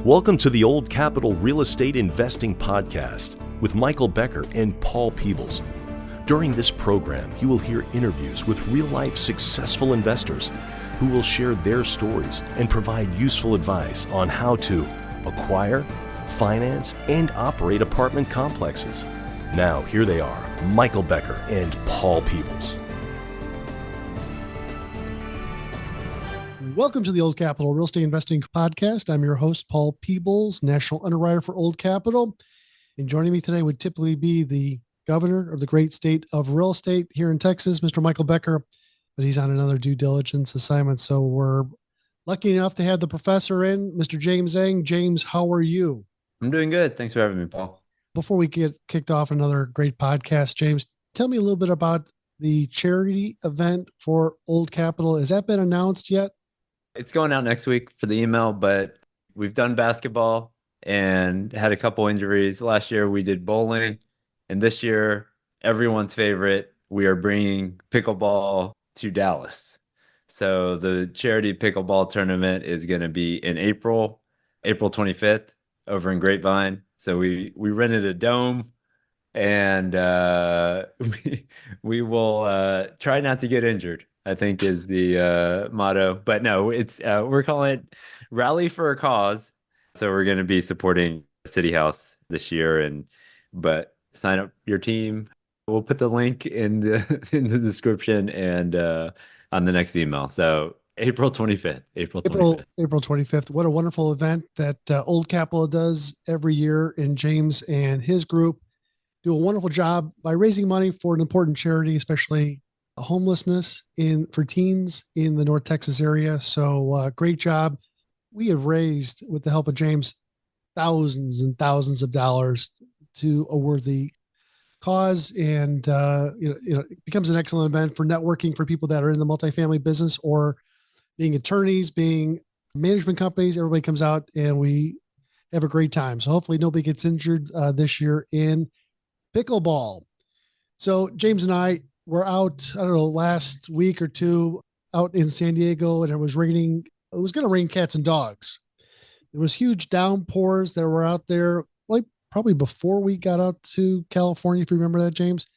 Welcome to the Old Capital Real Estate Investing Podcast with Michael Becker and Paul Peebles. During this program, you will hear interviews with real-life successful investors who will share their stories and provide useful advice on how to acquire, finance, and operate apartment complexes. Now, here they are, Michael Becker and Paul Peebles. Welcome to the Old Capital Real Estate Investing Podcast. I'm your host, Paul Peebles, National Underwriter for Old Capital. And joining me today would typically be the governor of the great state of real estate here in Texas, Mr. Michael Becker, but he's on another due diligence assignment. So we're lucky enough to have the professor in, Mr. James Zhang. James, how are you? I'm doing good. Thanks for having me, Paul. Before we get kicked off another great podcast, James, tell me a little bit about the charity event for Old Capital. Has that been announced yet? It's going out next week for the email, but we've done basketball and had a couple injuries. Last year we did bowling, and this year, everyone's favorite, we are bringing pickleball to Dallas. So the charity pickleball tournament is going to be in April 25th over in Grapevine. So we rented a dome, and we will try not to get injured, I think is the motto. But no, it's we're calling it Rally for a Cause. So we're going to be supporting City House this year, but sign up your team. We'll put the link in the description and on the next email. So April 25th. April 25th. What a wonderful event that Old Capital does every year, and James and his group do a wonderful job by raising money for an important charity, especially homelessness for teens in the North Texas area. So great job. We have raised, with the help of James, thousands and thousands of dollars to a worthy cause. And it becomes an excellent event for networking for people that are in the multifamily business or being attorneys, being management companies. Everybody comes out and we have a great time. So hopefully nobody gets injured this year in pickleball. So James and I were out, last week or two out in San Diego, and it was raining. It was going to rain cats and dogs. There was huge downpours that were out there, like probably before we got out to California, if you remember that, James.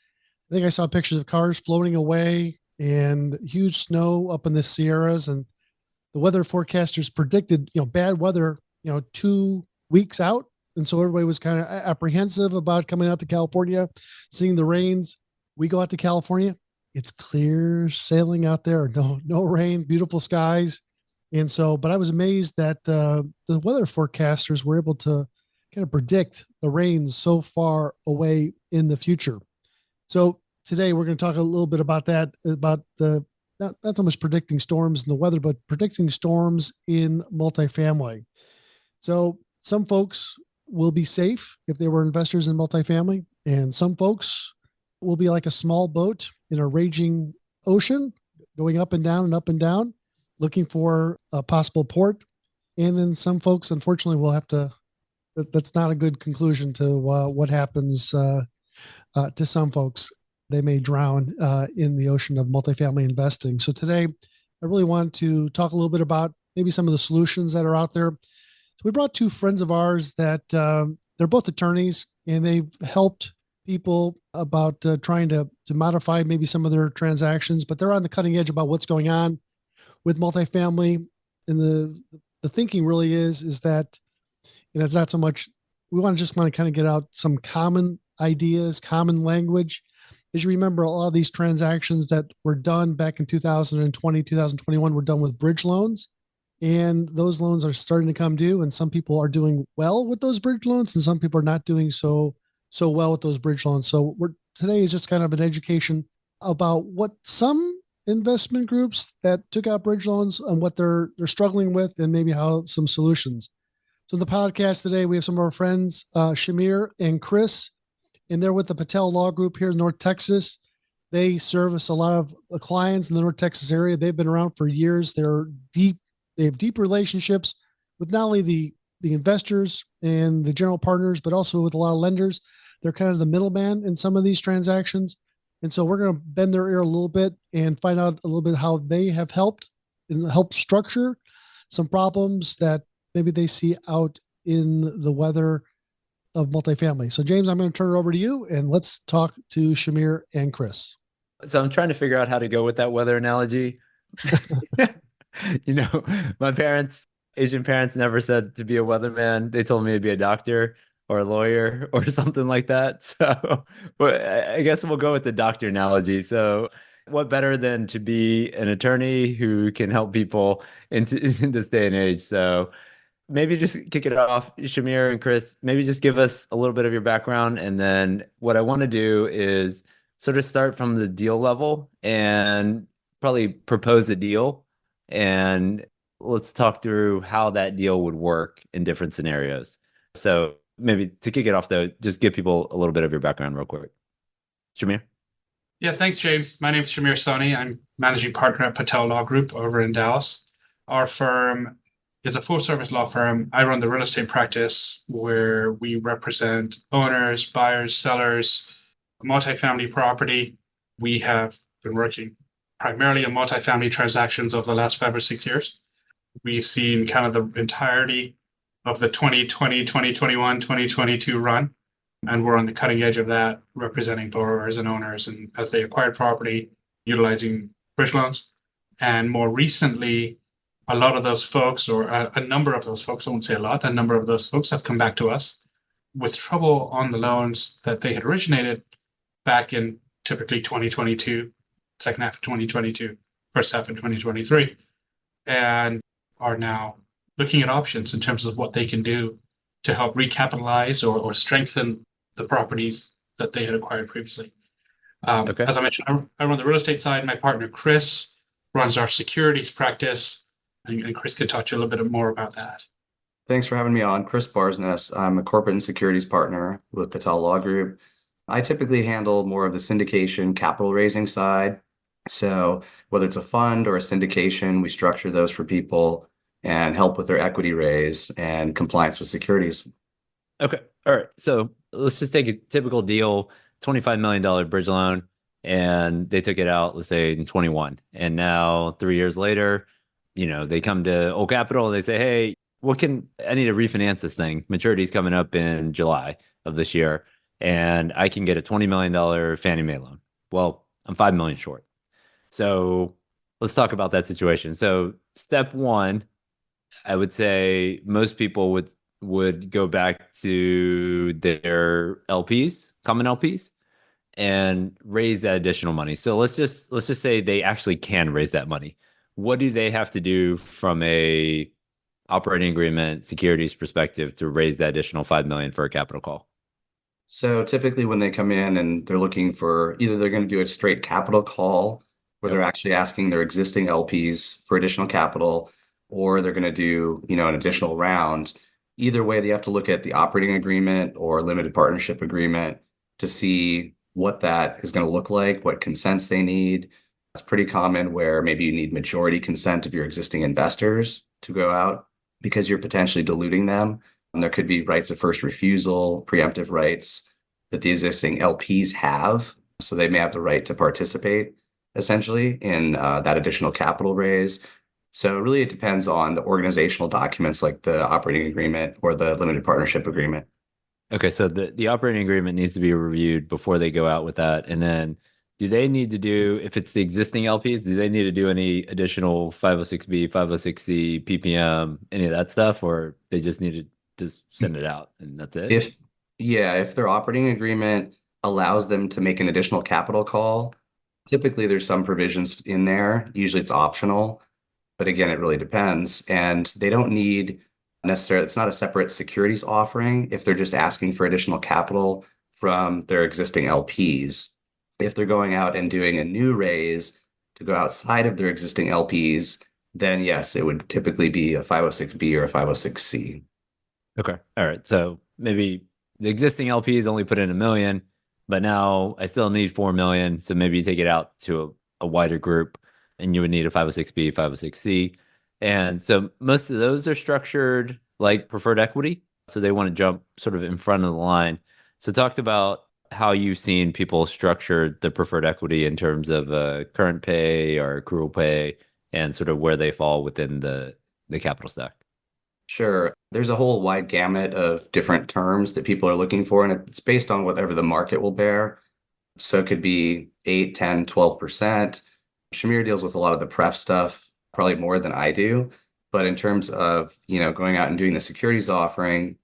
I think I saw pictures of cars floating away and huge snow up in the Sierras. And the weather forecasters predicted, bad weather, 2 weeks out. And so everybody was kind of apprehensive about coming out to California, seeing the rains. We go out to California, it's clear sailing out there, no rain, beautiful skies. And so, but I was amazed that the weather forecasters were able to kind of predict the rains so far away in the future. So today we're going to talk a little bit about that, about not so much predicting storms in the weather, but predicting storms in multifamily. So some folks will be safe if they were investors in multifamily, and some folks will be like a small boat in a raging ocean, going up and down, looking for a possible port. And then some folks, unfortunately, will have to, that's not a good conclusion to what happens to some folks. They may drown in the ocean of multifamily investing. So today, I really want to talk a little bit about maybe some of the solutions that are out there. So we brought two friends of ours that they're both attorneys, and they've helped people about trying to modify maybe some of their transactions, but they're on the cutting edge about what's going on with multifamily. And the thinking really is that, it's not so much, we want to kind of get out some common ideas, common language. As you remember, a lot of these transactions that were done back in 2020, 2021 were done with bridge loans. And those loans are starting to come due, and some people are doing well with those bridge loans, and some people are not doing so well with those bridge loans. So today is just kind of an education about what some investment groups that took out bridge loans and what they're struggling with, and maybe how some solutions. So in the podcast today, we have some of our friends, Shamir and Chris, and they're with the Patel Law Group here in North Texas. They service a lot of the clients in the North Texas area. They've been around for years. They have deep relationships with not only the investors and the general partners, but also with a lot of lenders. They're kind of the middleman in some of these transactions. And so we're going to bend their ear a little bit and find out a little bit how they have helped structure some problems that maybe they see out in the weather of multifamily. So, James, I'm going to turn it over to you and let's talk to Shamir and Chris. So I'm trying to figure out how to go with that weather analogy. You know, my parents, Asian parents, never said to be a weatherman. They told me to be a doctor or a lawyer or something like that. So, but I guess we'll go with the doctor analogy. So, what better than to be an attorney who can help people in this day and age? So, maybe just kick it off, Shamir and Chris. Maybe just give us a little bit of your background, and then what I want to do is sort of start from the deal level and probably propose a deal, and let's talk through how that deal would work in different scenarios. So maybe to kick it off, though, just give people a little bit of your background real quick. Shamir? Yeah, thanks, James. My name is Shamir Soni. I'm managing partner at Patel Law Group over in Dallas. Our firm is a full-service law firm. I run the real estate practice where we represent owners, buyers, sellers, multifamily property. We have been working primarily on multifamily transactions over the last 5 or 6 years. We've seen kind of the entirety of the 2020, 2021, 2022 run. And we're on the cutting edge of that, representing borrowers and owners and as they acquire property, utilizing bridge loans. And more recently, a lot of those folks, or a number of those folks, I won't say a lot, a number of those folks have come back to us with trouble on the loans that they had originated back in typically 2022, second half of 2022, first half of 2023, and are now looking at options in terms of what they can do to help recapitalize or strengthen the properties that they had acquired previously. Okay. As I mentioned, I run the real estate side. My partner, Chris, runs our securities practice, and Chris can talk to you a little bit more about that. Thanks for having me on. Chris Barsness. I'm a corporate and securities partner with Patel Law Group. I typically handle more of the syndication capital raising side. So whether it's a fund or a syndication, we structure those for people and help with their equity raise and compliance with securities. Okay. All right. So let's just take a typical deal, $25 million bridge loan, and they took it out, let's say in 21. And now 3 years later, they come to Old Capital, they say, hey, I need to refinance this thing. Maturity's coming up in July of this year, and I can get a $20 million Fannie Mae loan. Well, I'm $5 million short. So let's talk about that situation. So step one, I would say most people would go back to their LPs, common LPs, and raise that additional money. So let's just say they actually can raise that money. What do they have to do from a operating agreement, securities perspective to raise that additional $5 million for a capital call? So typically when they come in and they're looking for, either they're going to do a straight capital call where they're actually asking their existing LPs for additional capital, or they're going to do, an additional round. Either way, they have to look at the operating agreement or limited partnership agreement to see what that is going to look like, what consents they need. It's pretty common where maybe you need majority consent of your existing investors to go out because you're potentially diluting them. And there could be rights of first refusal, preemptive rights that the existing LPs have. So they may have the right to participate essentially in that additional capital raise. So really it depends on the organizational documents like the operating agreement or the limited partnership agreement. Okay, so the operating agreement needs to be reviewed before they go out with that. And then do they need to do, if it's the existing LPs, do they need to do any additional 506B, 506C, PPM, any of that stuff, or they just need to just send it out and that's it? If their operating agreement allows them to make an additional capital call, typically there's some provisions in there. Usually it's optional, but again, it really depends. And they don't need necessarily, it's not a separate securities offering if they're just asking for additional capital from their existing LPs. If they're going out and doing a new raise to go outside of their existing LPs, then yes, it would typically be a 506B or a 506C. Okay. All right. So maybe the existing LPs only put in $1 million, but now I still need $4 million. So maybe you take it out to a wider group and you would need a 506B, 506C. And so most of those are structured like preferred equity. So they want to jump sort of in front of the line. So talked about how you've seen people structure the preferred equity in terms of current pay or accrual pay and sort of where they fall within the capital stack. Sure. There's a whole wide gamut of different terms that people are looking for, and it's based on whatever the market will bear. So it could be 8, 10, 12%. Shamir deals with a lot of the pref stuff, probably more than I do. But in terms of, going out and doing the securities offering,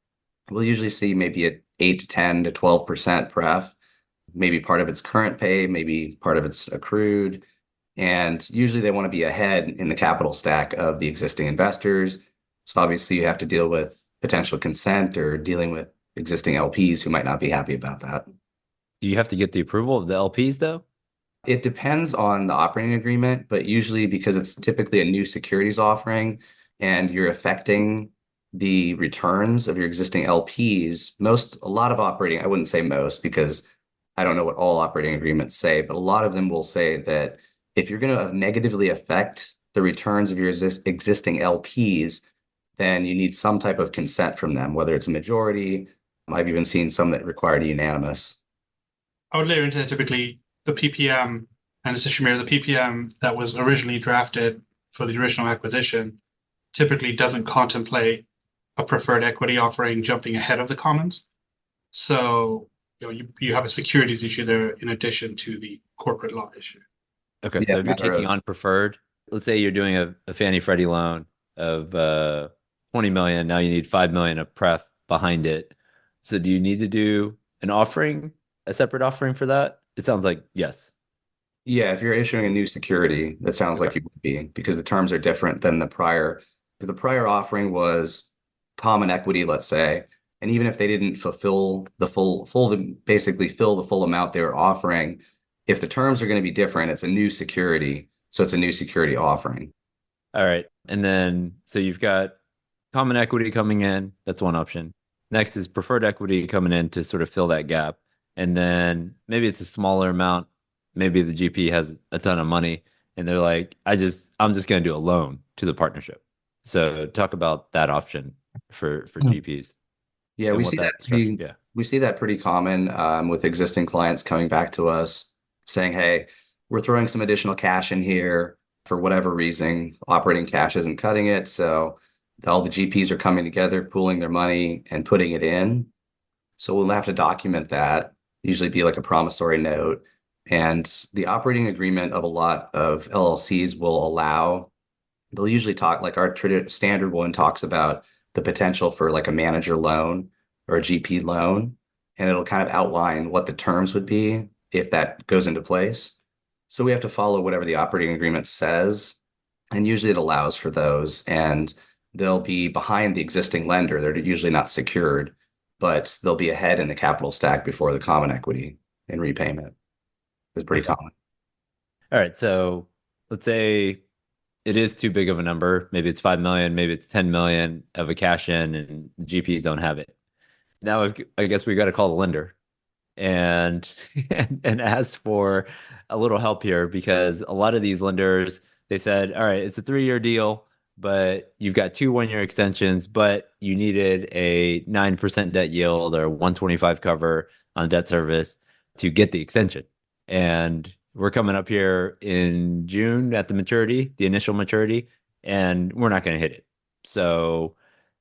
we'll usually see maybe at 8 to 10 to 12% pref, maybe part of its current pay, maybe part of its accrued. And usually they want to be ahead in the capital stack of the existing investors. So obviously you have to deal with potential consent or dealing with existing LPs who might not be happy about that. Do you have to get the approval of the LPs though? It depends on the operating agreement, but usually because it's typically a new securities offering and you're affecting the returns of your existing LPs, a lot of operating, I wouldn't say most because I don't know what all operating agreements say, but a lot of them will say that if you're going to negatively affect the returns of your existing LPs, then you need some type of consent from them, whether it's a majority. I've even seen some that required unanimous. I would layer into that typically the PPM, and it's a Shamir, the PPM that was originally drafted for the original acquisition typically doesn't contemplate a preferred equity offering jumping ahead of the commons. So you have a securities issue there in addition to the corporate law issue. Okay, Yeah, so if you're taking on preferred, let's say you're doing a Fannie Freddie loan of 20 million, now you need 5 million of pref behind it. So do you need to do a separate offering for that? It sounds like yes. Yeah, if you're issuing a new security, that sounds like you would be because the terms are different than the prior. The prior offering was common equity, let's say, and even if they didn't fulfill basically fill the full amount they were offering, if the terms are going to be different, it's a new security, so it's a new security offering. All right, and then so you've got common equity coming in. That's one option. Next is preferred equity coming in to sort of fill that gap. And then maybe it's a smaller amount. Maybe the GP has a ton of money and they're like, I'm just going to do a loan to the partnership. So talk about that option for GPs. Yeah, we see that pretty common with existing clients coming back to us saying, hey, we're throwing some additional cash in here for whatever reason. Operating cash isn't cutting it. So all the GPs are coming together, pooling their money and putting it in. So we'll have to document that, usually be like a promissory note. And the operating agreement of a lot of LLCs they'll usually talk like our standard one talks about the potential for like a manager loan or a GP loan. And it'll kind of outline what the terms would be if that goes into place. So we have to follow whatever the operating agreement says. And usually it allows for those. And they'll be behind the existing lender. They're usually not secured, but they'll be ahead in the capital stack before the common equity in repayment. It's pretty common. All right. So let's say it is too big of a number. Maybe it's 5 million, maybe it's 10 million of a cash in and GPs don't have it. Now I guess we got to call the lender and ask for a little help here because a lot of these lenders, they said, all right, it's a 3-year deal, but you've got 2 1-year extensions, but you needed a 9% debt yield or 125 cover on debt service to get the extension. And we're coming up here in June at the initial maturity, and we're not going to hit it. So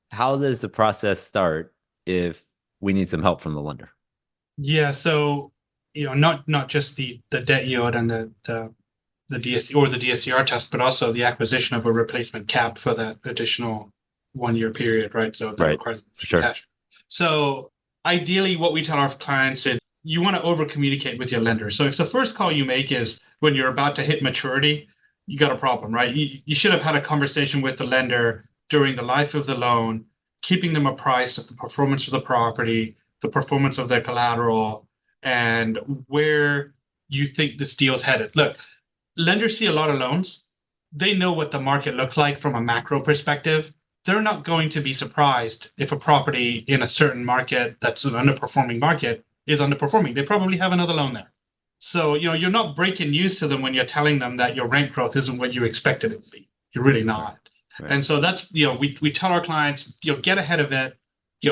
how does the process start if we need some help from the lender? Yeah, so not just the debt yield and the DSC or the DSCR test, but also the acquisition of a replacement cap for that additional 1-year period, right? So that requires cash. So ideally, what we tell our clients is you want to over communicate with your lender. So if the first call you make is when you're about to hit maturity, you got a problem, right? You should have had a conversation with the lender during the life of the loan, keeping them apprised of the performance of the property, the performance of their collateral, and where you think this deal's headed. Look, lenders see a lot of loans. They know what the market looks like from a macro perspective. They're not going to be surprised if a property in a certain market that's an underperforming market is underperforming. They probably have another loan there. So, you're not breaking news to them when you're telling them that your rent growth isn't what you expected it to be. You're really not. Right. And so that's, we tell our clients, get ahead of it,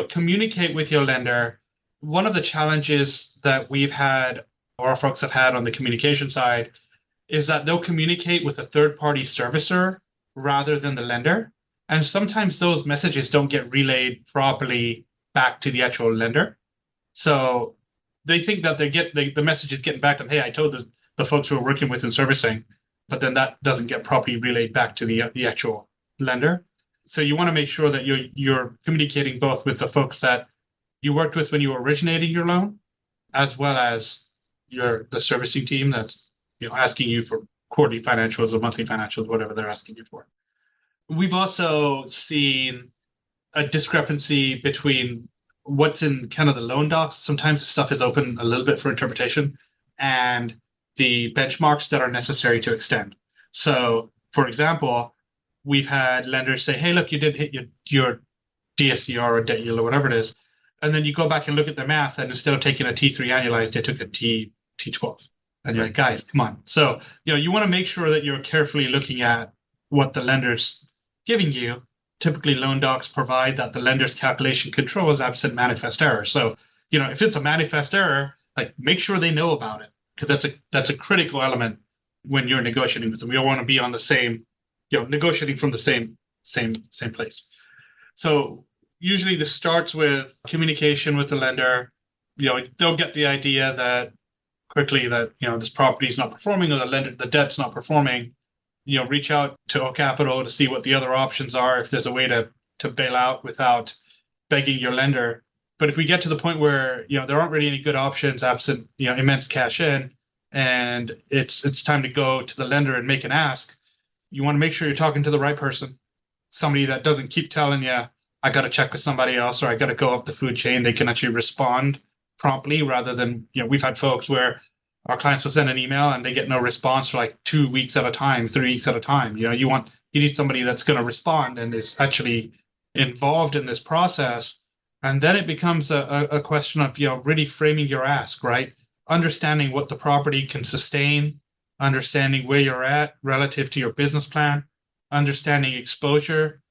communicate with your lender. One of the challenges that we've had, or our folks have had on the communication side, is that they'll communicate with a third-party servicer rather than the lender. And sometimes those messages don't get relayed properly back to the actual lender. So they think that the message is getting back to them, hey, I told the folks we're working with in servicing, but then that doesn't get properly relayed back to the actual lender. So you want to make sure that you're communicating both with the folks that you worked with when you were originating your loan, as well as the servicing team that's asking you for quarterly financials or monthly financials, whatever they're asking you for. We've also seen a discrepancy between what's in kind of the loan docs. Sometimes the stuff is open a little bit for interpretation, and the benchmarks that are necessary to extend. So, for example, we've had lenders say, hey, look, you didn't hit your DSCR or debt yield or whatever it is. And then you go back and look at the math, and instead of taking a T3 annualized, they took a T12. And you're like, guys, come on. So, you want to make sure that you're carefully looking at what the lender's giving you. Typically, loan docs provide that the lender's calculation control is absent manifest error. So, if it's a manifest error, like, make sure they know about it, because that's a critical element when you're negotiating with them. We all want to be on the same, negotiating from the same place. So usually this starts with communication with the lender. They'll get the idea that quickly that this property is not performing, or the debt's not performing. Reach out to O Capital to see what the other options are, if there's a way to bail out without begging your lender. But if we get to the point where there aren't really any good options absent immense cash in, and it's time to go to the lender and make an ask, you want to make sure you're talking to the right person, somebody that doesn't keep telling you, I got to check with somebody else, or I got to go up the food chain. They can actually respond promptly, rather than, we've had folks where our clients will send an email and they get no response for like 2 weeks at a time, 3 weeks at a time. You need somebody that's going to respond and is actually involved in this process. And then it becomes a question of, really framing your ask, right? Understanding what the property can sustain, understanding where you're at relative to your business plan, understanding exposure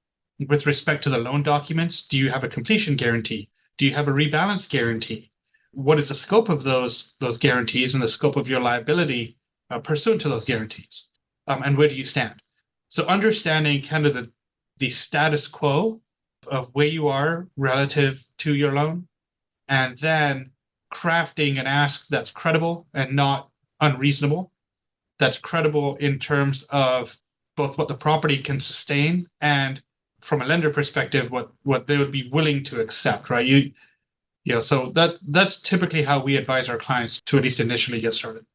with respect to the loan documents. Do you have a completion guarantee? Do you have a rebalance guarantee? What is the scope of those guarantees and the scope of your liability pursuant to those guarantees? And where do you stand? So understanding kind of the status quo of where you are relative to your loan, and then crafting an ask that's credible and not unreasonable, that's credible in terms of both what the property can sustain and, from a lender perspective, what they would be willing to accept, right? So that's typically how we advise our clients to at least initially get started.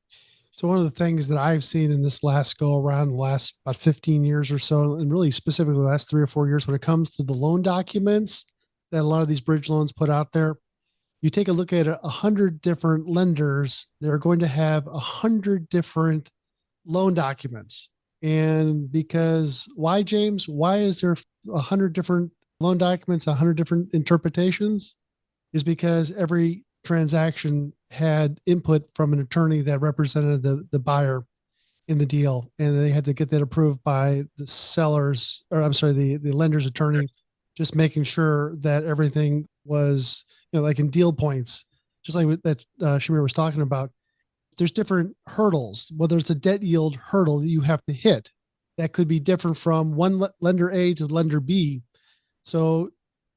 So one of the things that I've seen in this last go around, the last about 15 years or so, and really specifically the last 3 or 4 years, when it comes to the loan documents that a lot of these bridge loans put out there, you take a look at 100 different lenders, they're going to have 100 different loan documents. And because why, James? Why is there 100 different loan documents, 100 different interpretations? Is because every transaction had input from an attorney that represented the buyer in the deal, and they had to get that approved by the seller's, or I'm sorry, the lender's attorney, just making sure that everything was, like in deal points, just like that Shamir was talking about. There's different hurdles, whether it's a debt yield hurdle that you have to hit. That could be different from one lender A to lender B. So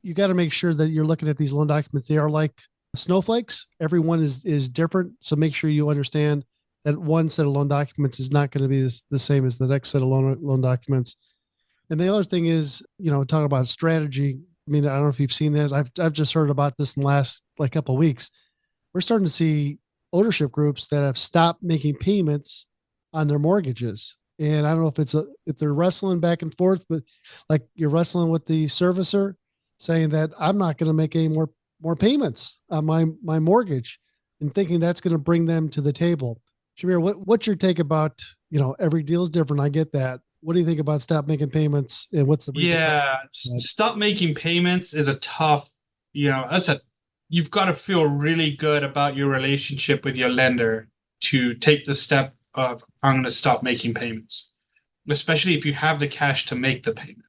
you got to make sure that you're looking at these loan documents. They are like snowflakes. Everyone is different. So make sure you understand that one set of loan documents is not going to be the same as the next set of loan documents. And the other thing is, talking about strategy. I mean, I don't know if you've seen that. I've just heard about this in the last couple of weeks. We're starting to see ownership groups that have stopped making payments on their mortgages. And I don't know if they're wrestling back and forth, but like you're wrestling with the servicer saying that I'm not going to make any more payments on my mortgage, and thinking that's going to bring them to the table. Shamir, what's your take about, every deal is different. I get that. What do you think about stop making payments, and what's the stop making payments is a tough, you've got to feel really good about your relationship with your lender to take the step of, I'm going to stop making payments, especially if you have the cash to make the payment,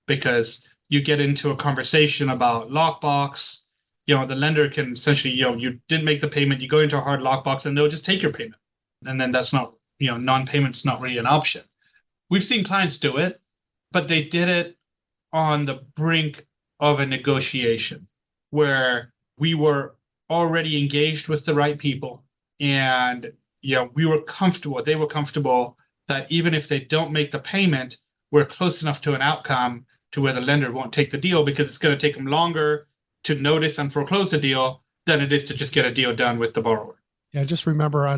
because you get into a conversation about lockbox. The lender can essentially, you didn't make the payment, you go into a hard lockbox, and they'll just take your payment. And then that's not, non-payment's not really an option. We've seen clients do it, but they did it on the brink of a negotiation where we were already engaged with the right people, and we were comfortable, they were comfortable that even if they don't make the payment, we're close enough to an outcome to where the lender won't take the deal, because it's going to take them longer to notice and foreclose the deal than it is to just get a deal done with the borrower. Yeah, just remember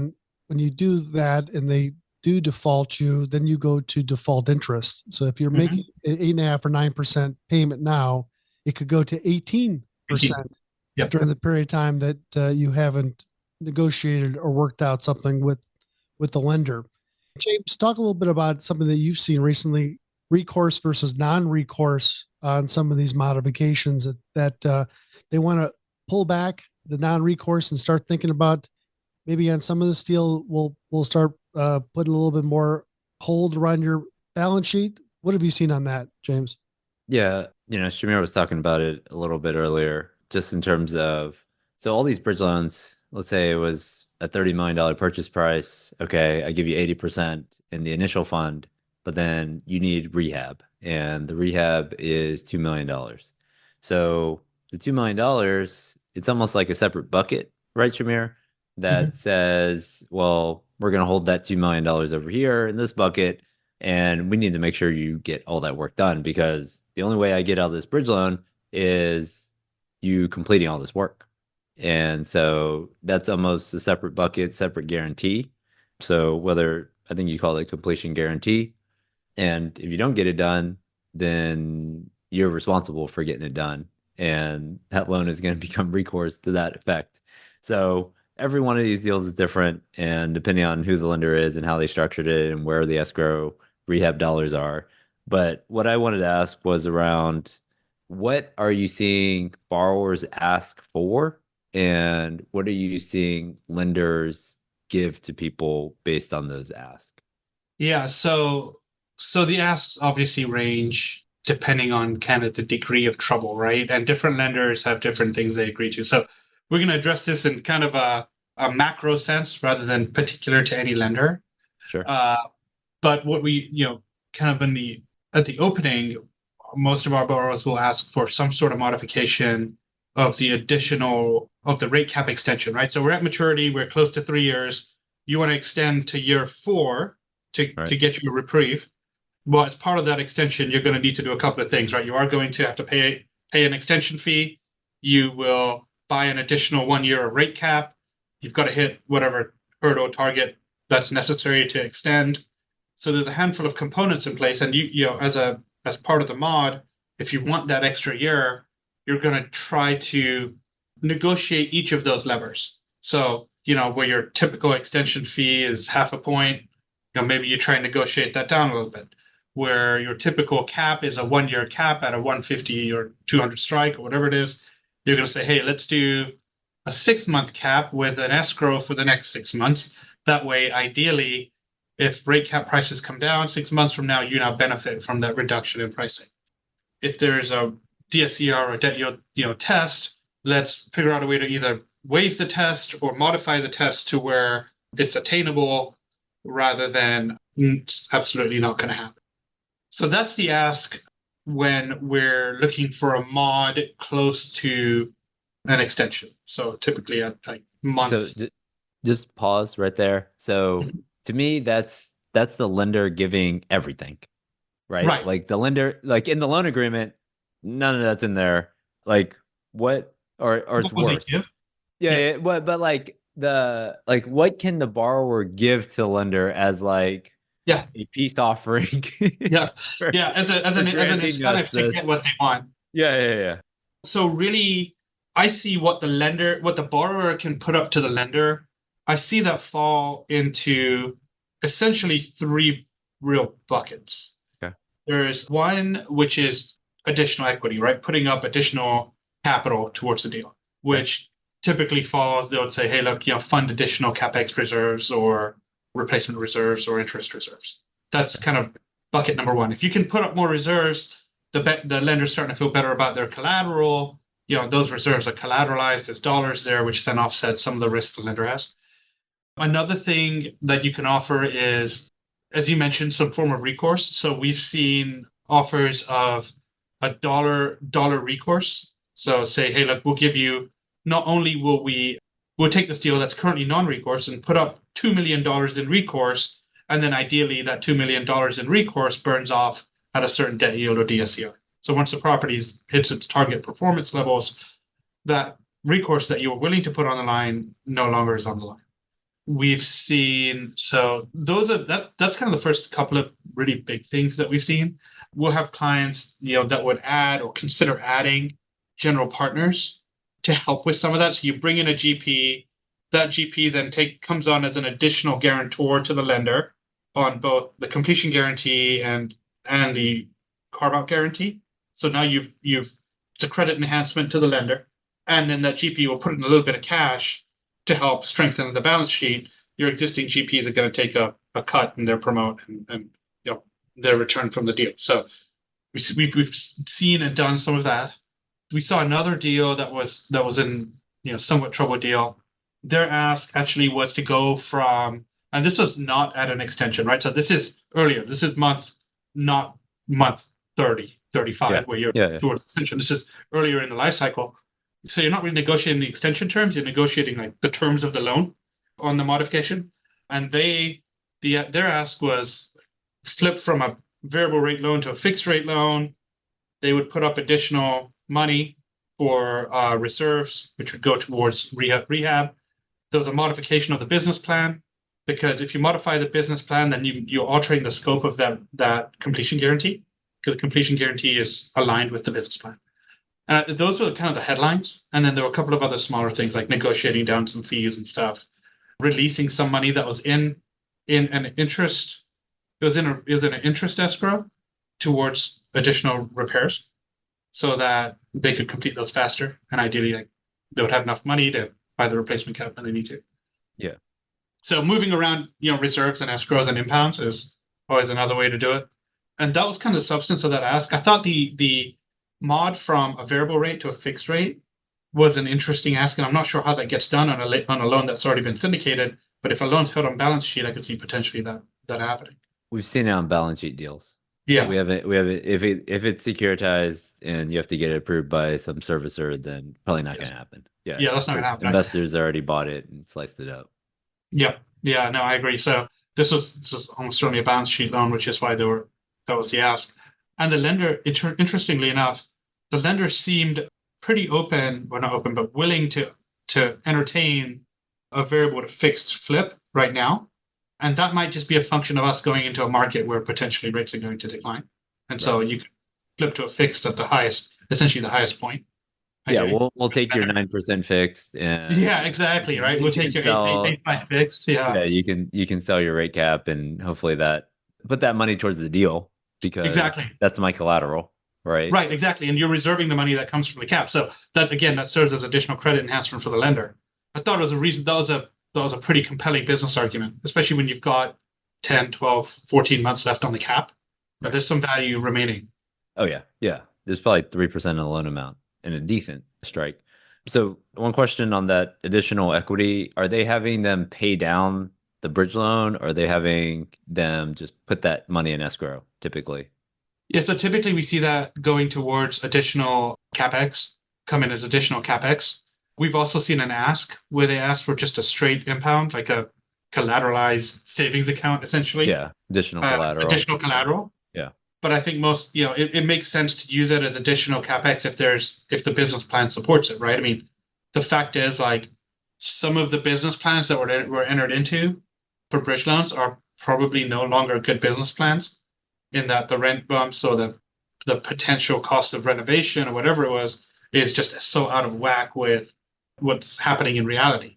when you do that and they do default you, then you go to default interest. So if you're making an 8.5% or 9% payment now, it could go to 18% Yep. during the period of time that you haven't negotiated or worked out something with the lender. James, talk a little bit about something that you've seen recently, recourse versus non-recourse on some of these modifications that they want to pull back the non-recourse and start thinking about maybe on some of this deal, we'll start putting a little bit more hold around your balance sheet. What have you seen on that, James? Yeah, Shamir was talking about it a little bit earlier, just in terms of, so all these bridge loans, let's say it was a $30 million purchase price. Okay, I give you 80% in the initial fund, but then you need rehab, and the rehab is $2 million. So the $2 million, it's almost like a separate bucket, right, Shamir? That says, well, we're going to hold that $2 million over here in this bucket, and we need to make sure you get all that work done, because the only way I get out of this bridge loan is you completing all this work. And so that's almost a separate bucket, separate guarantee. So whether, I think you call it completion guarantee, and if you don't get it done, then you're responsible for getting it done. And that loan is going to become recourse to that effect. So every one of these deals is different, and depending on who the lender is and how they structured it and where the escrow rehab dollars are. But what I wanted to ask was around, what are you seeing borrowers ask for, and what are you seeing lenders give to people based on those asks? Yeah, so the asks obviously range depending on kind of the degree of trouble, right? And different lenders have different things they agree to. So we're going to address this in kind of a macro sense rather than particular to any lender. Sure. But what we, kind of at the opening, most of our borrowers will ask for some sort of modification of the rate cap extension, right? So we're at maturity, we're close to 3 years. You want to extend to year 4 to get you a reprieve. Well, as part of that extension, you're going to need to do a couple of things, right? You are going to have to pay an extension fee. You will buy an additional 1 year of rate cap. You've got to hit whatever hurdle target that's necessary to extend. So there's a handful of components in place, and as part of the mod, if you want that extra year, you're going to try to negotiate each of those levers. So, where your typical extension fee is half a point, maybe you try and negotiate that down a little bit. Where your typical cap is a 1 year cap at a 150 or 200 strike or whatever it is, you're going to say, hey, let's do a 6-month cap with an escrow for the next 6 months. That way, ideally, if rate cap prices come down 6 months from now, you now benefit from that reduction in pricing. If there's a DSCR or debt yield test, let's figure out a way to either waive the test or modify the test to where it's attainable rather than it's absolutely not going to happen. So that's the ask when we're looking for a mod close to an extension. So typically at like months. So just pause right there. So to me, that's the lender giving everything, right? Right. Like the lender, like in the loan agreement, none of that's in there. Like what, or it's worse. Yeah. But like what can the borrower give to the lender as like a peace offering? As an incentive to get what they want. Yeah. So really, I see what the borrower can put up to the lender. I see that fall into essentially 3 real buckets. Okay. There's one which is additional equity, right? Putting up additional capital towards the deal, which typically falls, they would say, hey, look, fund additional CapEx reserves or replacement reserves or interest reserves. That's kind of bucket number 1. If you can put up more reserves, the lender's starting to feel better about their collateral. Those reserves are collateralized, there's dollars there, which then offsets some of the risks the lender has. Another thing that you can offer is, as you mentioned, some form of recourse. So we've seen offers of a dollar recourse. So say, hey, look, we'll give you, not only we'll take this deal that's currently non-recourse and put up $2 million in recourse, and then ideally that $2 million in recourse burns off at a certain debt yield or DSCR. So once the property hits its target performance levels, that recourse that you were willing to put on the line no longer is on the line. We've seen, so that's kind of the first couple of really big things that we've seen. We'll have clients, that would add or consider adding general partners to help with some of that. So you bring in a GP, that GP then comes on as an additional guarantor to the lender on both the completion guarantee and the carve-out guarantee. So now it's a credit enhancement to the lender, and then that GP will put in a little bit of cash to help strengthen the balance sheet. Your existing GPs are going to take a cut in their promote and their return from the deal. So we've seen and done some of that. We saw another deal that was in somewhat troubled deal. Their ask actually was to go from, and this was not at an extension, right? So this is earlier. This is not month 30, 35, where you're towards extension. This is earlier in the life cycle. So you're not really negotiating the extension terms, you're negotiating like the terms of the loan on the modification. And their ask was flip from a variable rate loan to a fixed rate loan. They would put up additional money for reserves, which would go towards rehab. There was a modification of the business plan, because if you modify the business plan, then you're altering the scope of that completion guarantee, because the completion guarantee is aligned with the business plan. Those were kind of the headlines. And then there were a couple of other smaller things like negotiating down some fees and stuff, releasing some money that was in an interest. It was in an interest escrow towards additional repairs, so that they could complete those faster. And ideally, they would have enough money to buy the replacement cap when they need to. Yeah. So moving around, reserves and escrows and impounds is always another way to do it. And that was kind of the substance of that ask. I thought the mod from a variable rate to a fixed rate was an interesting ask, and I'm not sure how that gets done on a loan that's already been syndicated. But if a loan's held on balance sheet, I could see potentially that happening. We've seen it on balance sheet deals. Yeah, we have it. If it's securitized and you have to get it approved by some servicer, then probably not going to happen. Yeah, that's not going to happen. Investors already bought it and sliced it up. Yep. Yeah, no, I agree. So this was almost certainly a balance sheet loan, which is why that was the ask. And the lender, interestingly enough, the lender seemed pretty open, well, not open, but willing to entertain a variable to fixed flip right now. And that might just be a function of us going into a market where potentially rates are going to decline. And so you could flip to a fixed at essentially the highest point. Yeah, we'll take your 9% fixed. And yeah, exactly, right? We'll take your 8.5 fixed. Yeah, you can sell your rate cap and hopefully put that money towards the deal, because that's my collateral, right? Right, exactly. And you're reserving the money that comes from the cap. So that serves as additional credit enhancement for the lender. I thought it was that was a pretty compelling business argument, especially when you've got 10, 12, 14 months left on the cap. Right. There's some value remaining. Oh, yeah. Yeah. There's probably 3% of the loan amount and a decent strike. So one question on that additional equity, are they having them pay down the bridge loan, or are they having them just put that money in escrow typically? Yeah, so typically we see that going towards additional CapEx, come in as additional CapEx. We've also seen an ask where they ask for just a straight impound, like a collateralized savings account, essentially. Yeah, additional collateral. Yeah. But I think most, it makes sense to use it as additional CapEx if the business plan supports it, right? I mean, the fact is, like, some of the business plans that were entered into for bridge loans are probably no longer good business plans, in that the rent bumps or the potential cost of renovation or whatever it was is just so out of whack with what's happening in reality.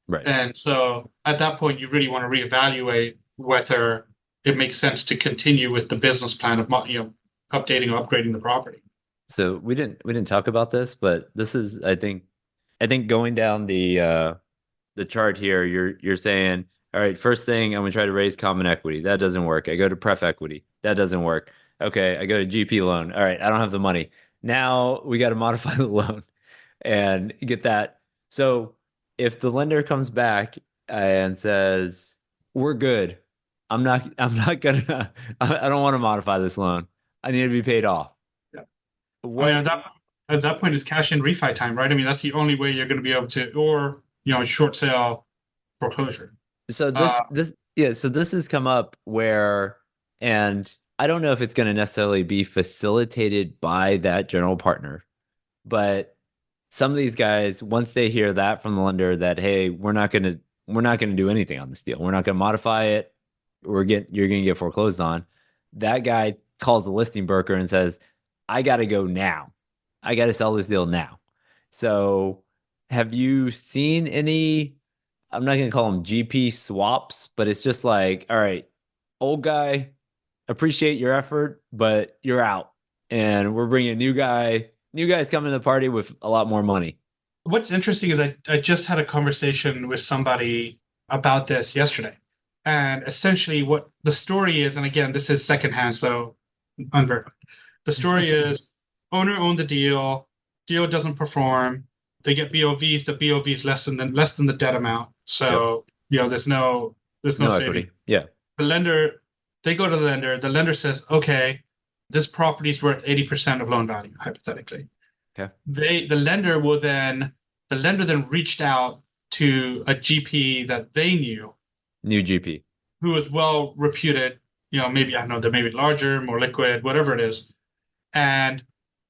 Right. And so at that point, you really want to reevaluate whether it makes sense to continue with the business plan of updating or upgrading the property. So we didn't talk about this, but this is, I think going down the chart here, you're saying, all right, first thing, I'm gonna try to raise common equity. That doesn't work. I go to pref equity. That doesn't work. Okay, I go to GP loan. All right, I don't have the money. Now we got to modify the loan and get that. So if the lender comes back and says, we're good, I don't want to modify this loan, I need to be paid off. Yeah. I mean, at that point, it's cash in refi time, right? I mean, that's the only way you're going to be able to, or short sale foreclosure. So Uh, so this has come up where, and I don't know if it's going to necessarily be facilitated by that general partner, but some of these guys, once they hear that from the lender that, hey, we're not gonna do anything on this deal. We're not gonna modify it. You're gonna get foreclosed on. That guy calls the listing broker and says, I gotta go now. I gotta sell this deal now. So have you seen any, I'm not gonna call them GP swaps, but it's just like, all right, old guy, appreciate your effort, but you're out. And we're bringing a new guys coming to the party with a lot more money. what's interesting is I just had a conversation with somebody about this yesterday. And essentially what the story is, and again, this is secondhand, so unverified. The story is owner owned the deal doesn't perform. They get BOVs, the BOV is less than the debt amount. So, there's no No saving. equity. Yeah. The lender, they go to the lender says, okay, this property is worth 80% of loan value, hypothetically. Okay. The lender then reached out to a GP that they knew, New GP. who was well reputed, maybe, I don't know, they're maybe larger, more liquid, whatever it is. And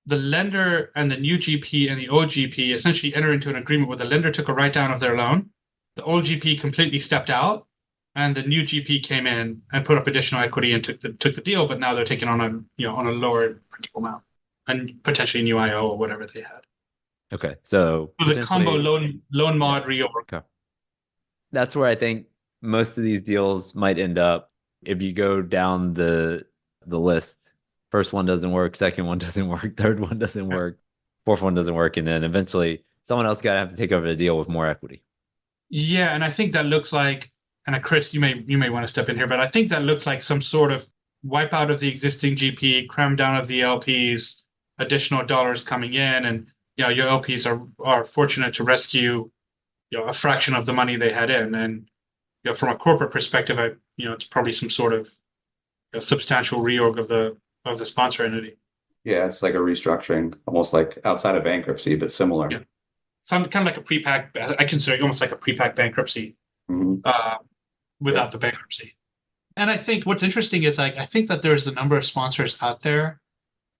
the lender and the new GP and the old GP essentially enter into an agreement where the lender took a write down of their loan. The old GP completely stepped out, and the new GP came in and put up additional equity and took the deal. But now they're taking on a lower principal amount and potentially new IO or whatever they had. Okay. So It was a combo loan mod reorg. Okay. That's where I think most of these deals might end up. If you go down the list, first one doesn't work, second one doesn't work, third one doesn't work, fourth one doesn't work, and then eventually someone else got to have to take over the deal with more equity. Yeah, and I think that looks like, and Chris, you may want to step in here, but I think that looks like some sort of wipe out of the existing GP, cram down of the LPs, additional dollars coming in, and your LPs are fortunate to rescue a fraction of the money they had in. And from a corporate perspective, it's probably some sort of substantial reorg of the sponsor entity. Yeah, it's like a restructuring, almost like outside of bankruptcy, but similar. Yeah. Some kind of like a pre-pack. I consider it almost like a pre-pack bankruptcy, without the bankruptcy. And I think what's interesting is I think that there's a number of sponsors out there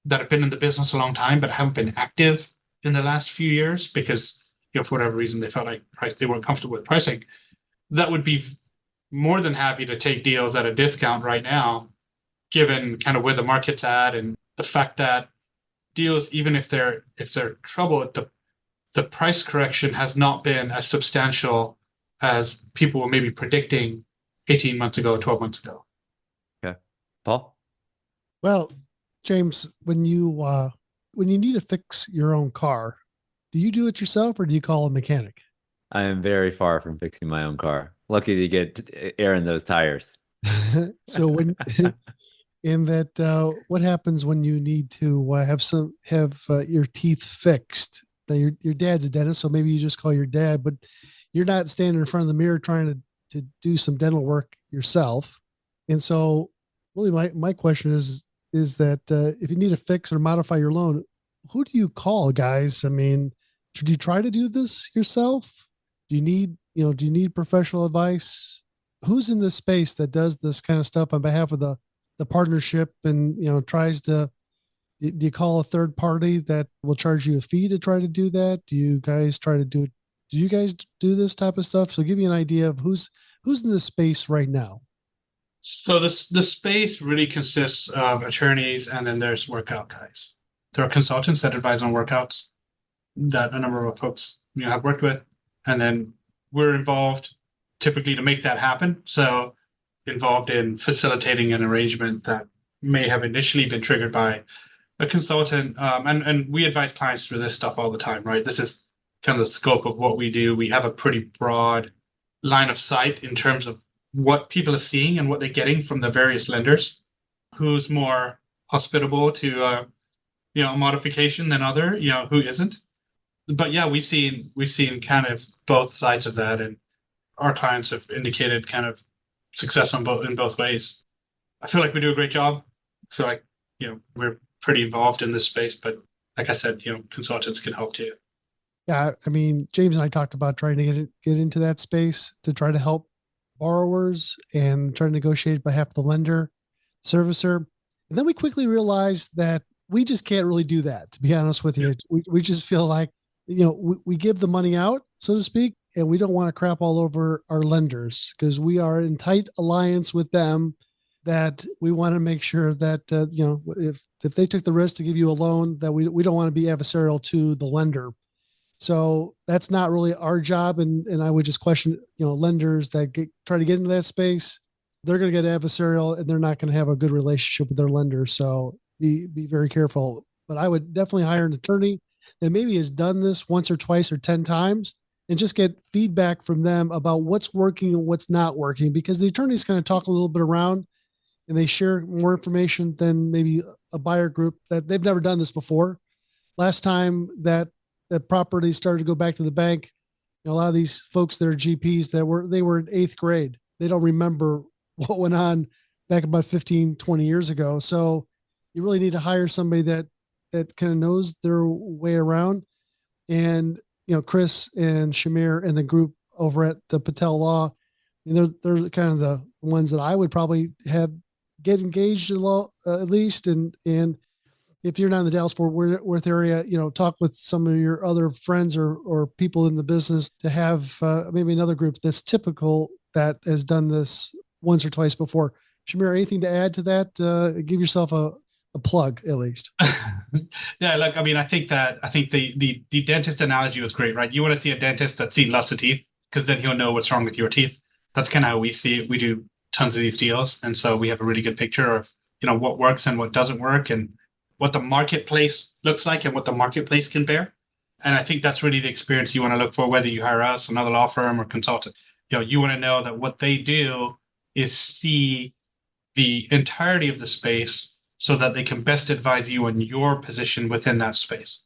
that have been in the business a long time but haven't been active in the last few years because for whatever reason they felt like they weren't comfortable with pricing. That would be more than happy to take deals at a discount right now, given kind of where the market's at and the fact that deals, even if they're troubled, the price correction has not been as substantial as people were maybe predicting 18 months ago, 12 months ago. Okay. Paul? Well, James, when you need to fix your own car, do you do it yourself or do you call a mechanic? I am very far from fixing my own car. Lucky to get air in those tires. So when in that, what happens when you need to have your teeth fixed? Your dad's a dentist, so maybe you just call your dad, but you're not standing in front of the mirror trying to do some dental work yourself. And so really my question is that if you need to fix or modify your loan, who do you call, guys? I mean, should you try to do this yourself? Do you need professional advice? Who's in this space that does this kind of stuff on behalf of the partnership and, tries to, do you call a third party that will charge you a fee to try to do that? Do you guys try to do it? Do you guys do this type of stuff? So give me an idea of who's in this space right now. So the space really consists of attorneys, and then there's workout guys. There are consultants that advise on workouts that a number of folks have worked with, and then we're involved typically to make that happen. So involved in facilitating an arrangement that may have initially been triggered by a consultant, and we advise clients through this stuff all the time, right? This is kind of the scope of what we do. We have a pretty broad line of sight in terms of what people are seeing and what they're getting from the various lenders, who's more hospitable to a modification than other, who isn't. But yeah, we've seen kind of both sides of that, and our clients have indicated kind of success in both ways. I feel like we do a great job. I feel like we're pretty involved in this space, but like I said, consultants can help too. Yeah, I mean, James and I talked about trying to get into that space to try to help borrowers and try to negotiate on behalf of the lender, servicer. And then we quickly realized that we just can't really do that, to be honest with you. We just feel like, we give the money out, so to speak, and we don't want to crap all over our lenders because we are in tight alliance with them, that we want to make sure that, if they took the risk to give you a loan, that we don't want to be adversarial to the lender. So that's not really our job. And I would just question, lenders that try to get into that space, they're going to get adversarial and they're not going to have a good relationship with their lenders. So be very careful. But I would definitely hire an attorney that maybe has done this once or twice or 10 times and just get feedback from them about what's working and what's not working, because the attorneys kind of talk a little bit around and they share more information than maybe a buyer group that they've never done this before. Last time that property started to go back to the bank, a lot of these folks that are GPs they were in 8th grade. They don't remember what went on back about 15, 20 years ago. So you really need to hire somebody that kind of knows their way around. And, Chris and Shamir and the group over at the Patel Law, they're kind of the ones that I would probably have get engaged in law, at least. And if you're not in the Dallas-Fort Worth area, talk with some of your other friends or people in the business to have maybe another group that's typical that has done this once or twice before. Shamir, anything to add to that? Give yourself a plug at least. Yeah, look, I mean, I think the dentist analogy was great, right? You want to see a dentist that's seen lots of teeth because then he'll know what's wrong with your teeth. That's kind of how we see it. We do tons of these deals, and so we have a really good picture of what works and what doesn't work, and what the marketplace looks like and what the marketplace can bear. And I think that's really the experience you want to look for, whether you hire us, another law firm, or consultant. You want to know that what they do is see the entirety of the space so that they can best advise you on your position within that space.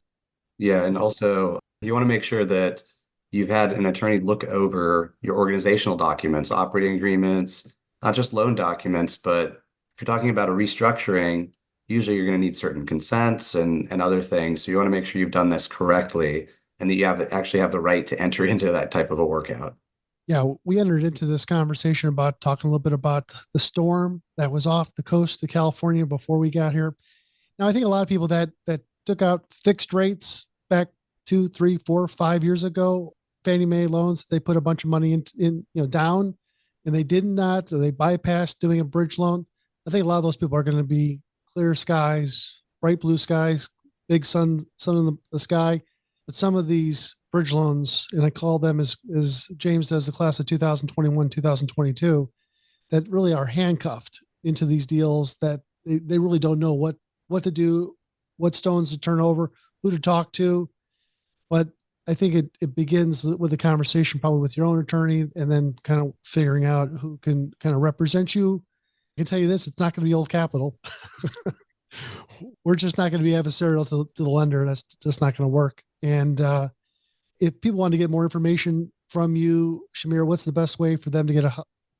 Yeah, and also you want to make sure that you've had an attorney look over your organizational documents, operating agreements, not just loan documents, but if you're talking about a restructuring, usually you're going to need certain consents and other things. So you want to make sure you've done this correctly and that you actually have the right to enter into that type of a workout. Yeah, we entered into this conversation about talking a little bit about the storm that was off the coast of California before we got here. Now, I think a lot of people that took out fixed rates back 2, 3, 4, 5 years ago, Fannie Mae loans, they put a bunch of money in down, and they did not, or they bypassed doing a bridge loan. I think a lot of those people are going to be clear skies, bright blue skies, big sun in the sky. But some of these bridge loans, and I call them as James does, the class of 2021, 2022, that really are handcuffed into these deals that they really don't know what to do, what stones to turn over, who to talk to. But I think it begins with a conversation probably with your own attorney and then kind of figuring out who can kind of represent you. I can tell you this, it's not going to be Old Capital. We're just not going to be adversarial to the lender. That's just not going to work. And if people want to get more information from you, Shamir, what's the best way for them to get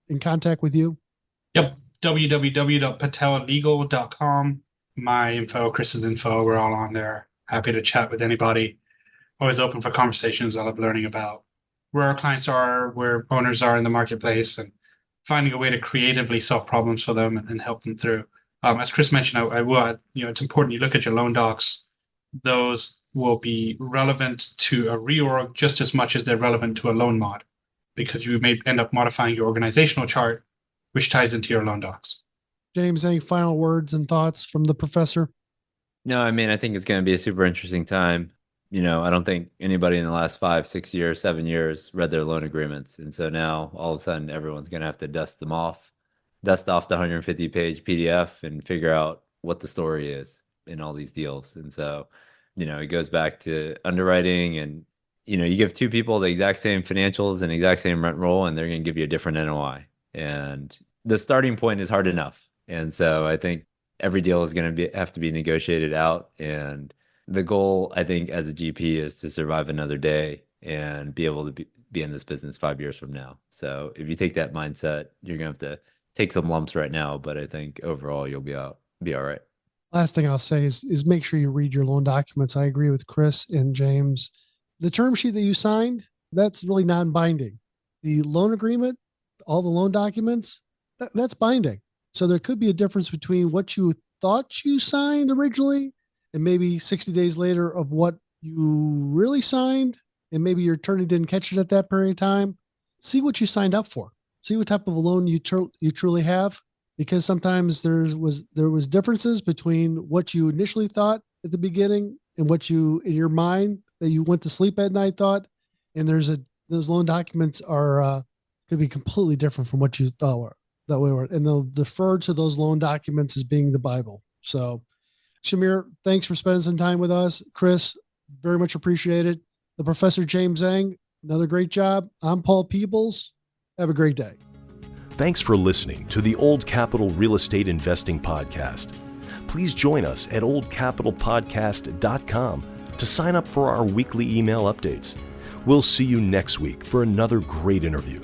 in contact with you? Yep. www.patellegal.com. My info, Chris's info, we're all on there. Happy to chat with anybody. Always open for conversations. I love learning about where our clients are, where owners are in the marketplace, and finding a way to creatively solve problems for them and help them through. As Chris mentioned, I will, it's important you look at your loan docs. Those will be relevant to a reorg just as much as they're relevant to a loan mod, because you may end up modifying your organizational chart, which ties into your loan docs. James, any final words and thoughts from the professor? No, I mean, I think it's going to be a super interesting time. I don't think anybody in the last 5, 6 years, 7 years read their loan agreements. And so now all of a sudden everyone's going to have to dust off the 150-page PDF and figure out what the story is in all these deals. And so, it goes back to underwriting and, you give two people the exact same financials and exact same rent roll, and they're going to give you a different NOI. And the starting point is hard enough. And so I think every deal is going to have to be negotiated out. And the goal, I think, as a GP is to survive another day and be able to be in this business 5 years from now. So if you take that mindset, you're going to have to take some lumps right now, but I think overall you'll be all right. Last thing I'll say is make sure you read your loan documents. I agree with Chris and James. The term sheet that you signed, that's really non-binding. The loan agreement, all the loan documents, that's binding. So there could be a difference between what you thought you signed originally and maybe 60 days later of what you really signed, and maybe your attorney didn't catch it at that period of time. See what you signed up for. See what type of a loan you truly have, because sometimes there was differences between what you initially thought at the beginning and what you, in your mind, that you went to sleep at night thought, and those loan documents are could be completely different from what you thought were that way were, and they'll defer to those loan documents as being the Bible. So, Shamir, thanks for spending some time with us. Chris, very much appreciated. The Professor James Zhang, another great job. I'm Paul Peebles. Have a great day. Thanks for listening to the Old Capital Real Estate Investing Podcast. Please join us at oldcapitalpodcast.com to sign up for our weekly email updates. We'll see you next week for another great interview.